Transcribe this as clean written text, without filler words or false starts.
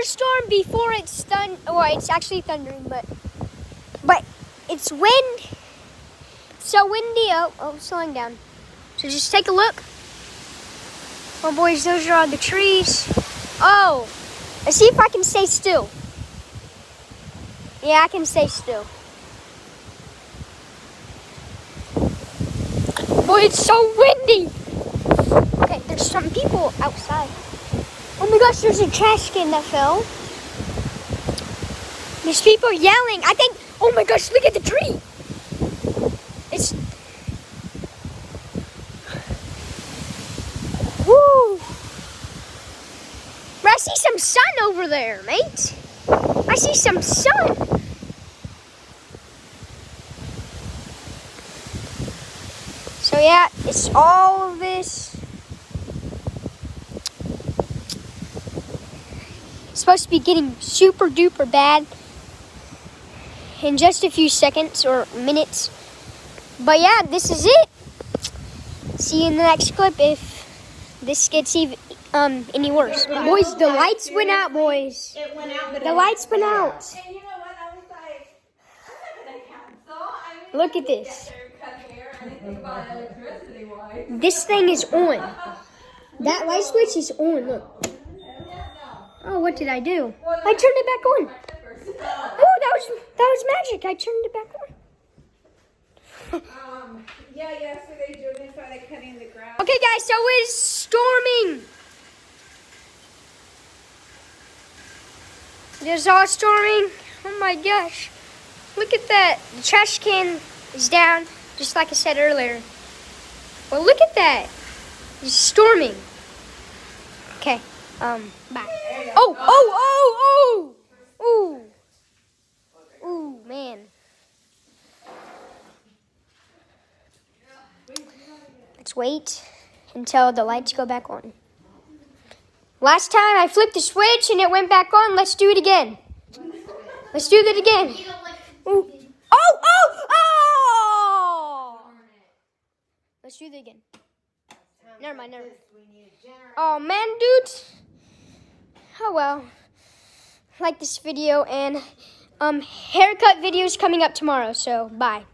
thunderstorm before it's well, it's actually thundering, but it's wind. It's so windy. Oh, slowing down. So just take a look. Oh, boys, those are all the trees. Oh, let's see if I can stay still. Yeah, I can stay still. Boy, it's so windy. Okay, there's some people outside. Oh my gosh, there's a trash can that fell. There's people yelling. I think, oh my gosh, look at the tree. It's, woo. But I see some sun over there, mate. I see some sun. So yeah, it's all of this. It's supposed to be getting super duper bad in just a few seconds or minutes. But yeah, this is it. See you in the next clip if this gets even any worse. Boys, the lights went out, boys. It went out, but The lights went out. And you know what? I was like, I'm not gonna cancel. I mean, Look at this. get there, cut hair, I didn't think about electricity wise. This thing is on. That light switch is on. Look. Oh, what did I do? I turned it back on. Oh, that was magic. I turned it back on. Yeah, yesterday Jordan started cutting the grass. Okay, guys, so it's storming. It's all storming. Oh my gosh. Look at that. The trash can is down, just like I said earlier. Well, look at that. It's storming. Okay, bye. Ooh, man. Let's wait until the lights go back on. Last time I flipped the switch and it went back on. Let's do it again. Let's do that again. Ooh. Oh! Let's do that again. Never mind. Oh, man, dude. Oh, well. Like this video, and haircut videos coming up tomorrow, so bye.